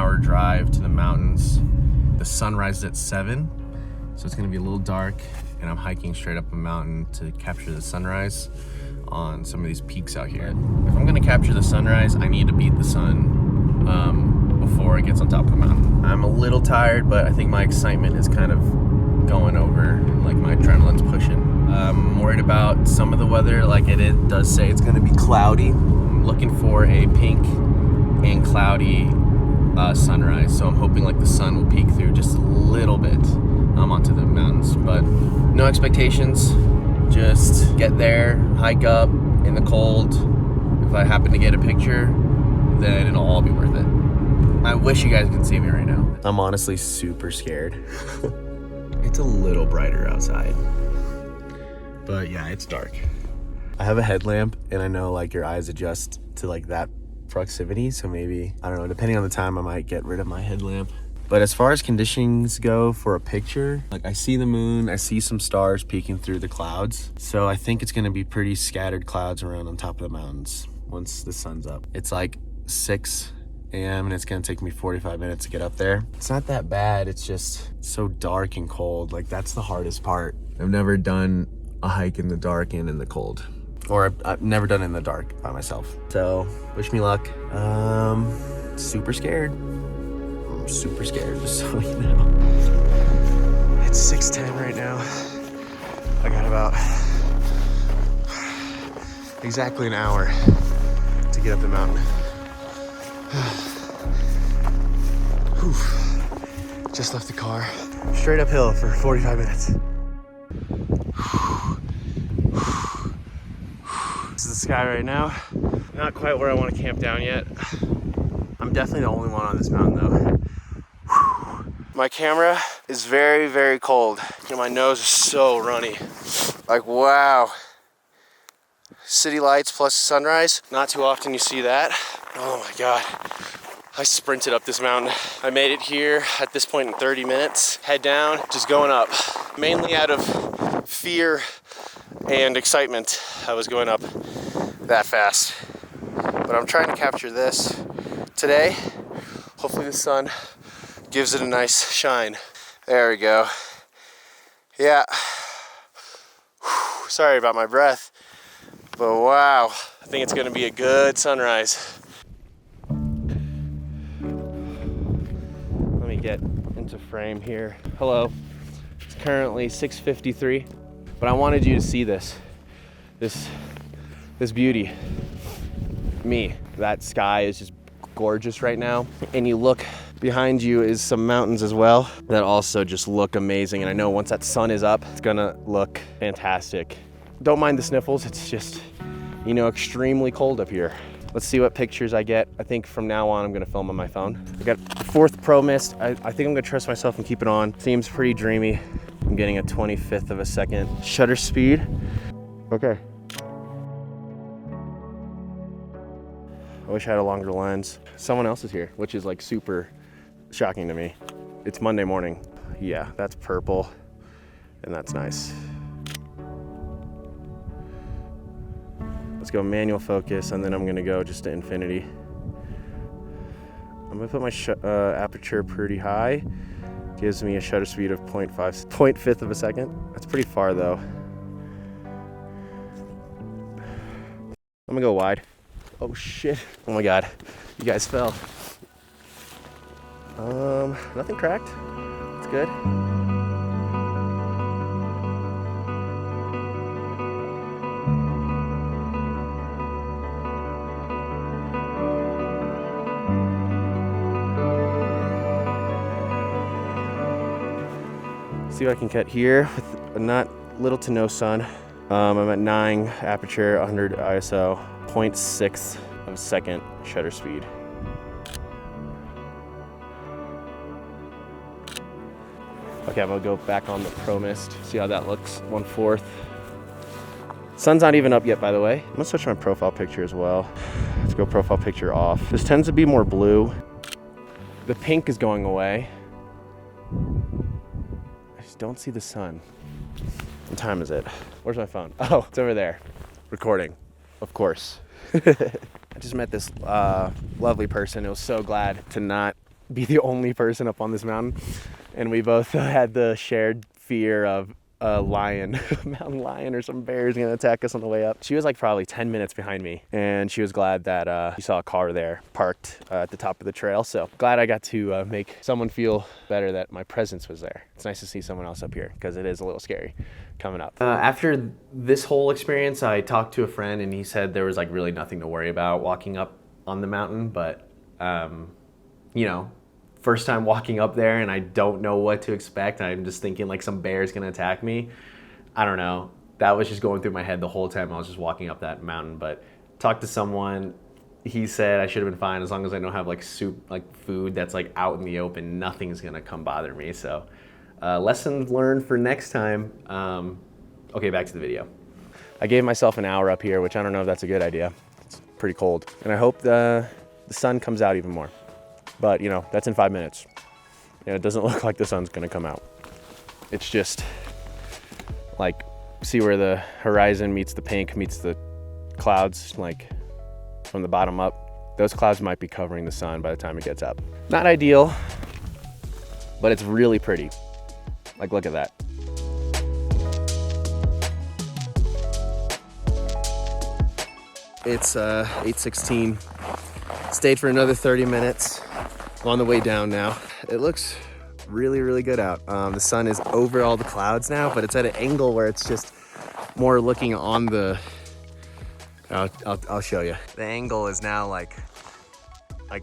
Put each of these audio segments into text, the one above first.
hour drive to the mountains. The sunrise is at 7, so it's gonna be a little dark, and I'm hiking straight up a mountain to capture the sunrise on some of these peaks out here. If I'm gonna capture the sunrise, I need to beat the sun before it gets on top of the mountain. I'm a little tired, but I think my excitement is kind of going over, like my adrenaline's pushing. I'm worried about some of the weather, like it does say it's gonna be cloudy. I'm looking for a pink and cloudy sunrise, so I'm hoping like the sun will peek through just a little bit onto the mountains, but no expectations. Just get there, hike up in the cold. If I happen to get a picture, then it'll all be worth it. I wish you guys could see me right now. I'm honestly super scared. It's a little brighter outside, but yeah, it's dark. I have a headlamp, and I know like your eyes adjust to like that proximity, so maybe, I don't know, depending on the time, I might get rid of my headlamp. But as far as conditions go for a picture, like I see the moon, I see some stars peeking through the clouds, so I think it's gonna be pretty scattered clouds around on top of the mountains once the sun's up. It's like 6 a.m. and it's gonna take me 45 minutes to get up there. It's not that bad, it's just so dark and cold. Like that's the hardest part. I've never done a hike in the dark and in the cold, or I've never done it in the dark by myself. So wish me luck. Super scared. I'm super scared, just so you know. It's 6:10 right now. I got about exactly an hour to get up the mountain. Whew. Just left the car. Straight uphill for 45 minutes. This is the sky right now. Not quite where I want to camp down yet. I'm definitely the only one on this mountain though. My camera is very, very cold. You know, my nose is so runny. Like, wow. City lights plus sunrise. Not too often you see that. Oh my God. I sprinted up this mountain. I made it here at this point in 30 minutes. Head down, just going up. Mainly out of fear and excitement, I was going up that fast. But I'm trying to capture this today. Hopefully the sun gives it a nice shine. There we go. Yeah. Whew, sorry about my breath, but wow, I think it's gonna be a good sunrise. Let me get into frame here. Hello. It's currently 6:53, but I wanted you to see this beauty. Me. That sky is just gorgeous right now, and you look behind you is some mountains as well that also just look amazing, and I know once that sun is up, it's gonna look fantastic. Don't mind the sniffles, it's just, you know, extremely cold up here. Let's see what pictures I get. I think from now on I'm gonna film on my phone. I got the 4th Pro Mist. I think I'm gonna trust myself and keep it on. Seems pretty dreamy. I'm getting a 25th of a second shutter speed. Okay. I wish I had a longer lens. Someone else is here, which is like super shocking to me. It's Monday morning. Yeah, that's purple, and that's nice. Let's go manual focus, and then I'm gonna go just to infinity. I'm gonna put my aperture pretty high. Gives me a shutter speed of 0.5 of a second. That's pretty far though. I'm gonna go wide. Oh shit. Oh my God, you guys fell. Nothing cracked. It's good. See what I can get here with not little to no sun. I'm at 9 aperture, 100 ISO, 0.6 of a second shutter speed. Okay, I'm gonna go back on the Pro Mist, see how that looks, 1/4. Sun's not even up yet, by the way. I'm gonna switch my profile picture as well. Let's go profile picture off. This tends to be more blue. The pink is going away. I just don't see the sun. What time is it? Where's my phone? Oh, it's over there. Recording, of course. I just met this lovely person. I was so glad to not be the only person up on this mountain, and we both had the shared fear of a lion, a mountain lion or some bear is gonna attack us on the way up. She was like probably 10 minutes behind me, and she was glad that she saw a car there parked at the top of the trail. So glad I got to make someone feel better that my presence was there. It's nice to see someone else up here because it is a little scary coming up. After this whole experience, I talked to a friend and he said there was like really nothing to worry about walking up on the mountain, but you know, first time walking up there and I don't know what to expect. I'm just thinking like some bear's gonna attack me. I don't know. That was just going through my head the whole time I was just walking up that mountain. But talked to someone, he said I should have been fine as long as I don't have like soup, like food that's like out in the open, nothing's gonna come bother me. So lesson learned for next time. Okay, back to the video. I gave myself an hour up here, which I don't know if that's a good idea. It's pretty cold. And I hope the sun comes out even more. But, you know, that's in 5 minutes. And it doesn't look like the sun's gonna come out. It's just like, see where the horizon meets the pink, meets the clouds, like from the bottom up. Those clouds might be covering the sun by the time it gets up. Not ideal, but it's really pretty. Like, look at that. It's 8:16. Stayed for another 30 minutes. I'm on the way down now. It looks really, really good out. The sun is over all the clouds now, but it's at an angle where it's just more looking on the, I'll show you. The angle is now like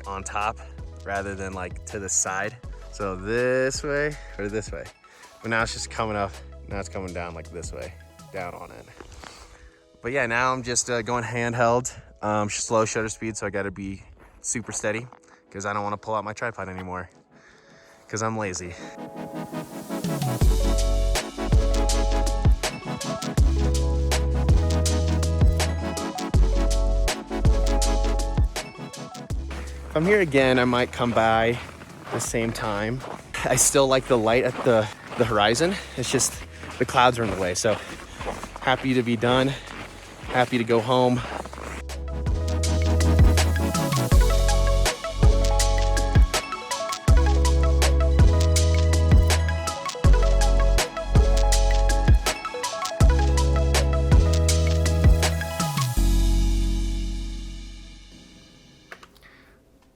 on top rather than like to the side. So this way or this way. But now it's just coming up, now it's coming down like this way, down on it. But yeah, now I'm just going handheld, slow shutter speed, so I gotta be super steady because I don't want to pull out my tripod anymore because I'm lazy. If I'm here again, I might come by the same time. I still like the light at the horizon. It's just the clouds are in the way. So happy to be done. Happy to go home.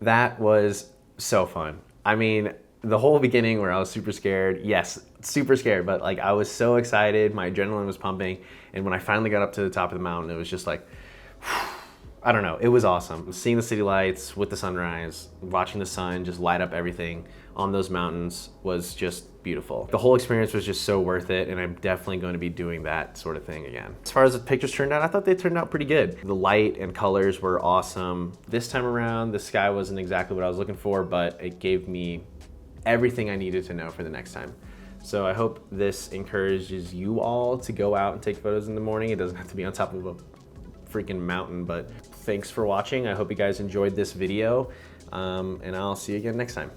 That was so fun. I mean, the whole beginning where I was super scared, yes, super scared, but like I was so excited, my adrenaline was pumping, and when I finally got up to the top of the mountain, it was just like, I don't know, it was awesome. Seeing the city lights with the sunrise, watching the sun just light up everything on those mountains was just beautiful. The whole experience was just so worth it, and I'm definitely going to be doing that sort of thing again. As far as the pictures turned out, I thought they turned out pretty good. The light and colors were awesome. This time around, the sky wasn't exactly what I was looking for, but it gave me everything I needed to know for the next time. So I hope this encourages you all to go out and take photos in the morning. It doesn't have to be on top of a freaking mountain, but thanks for watching. I hope you guys enjoyed this video, and I'll see you again next time.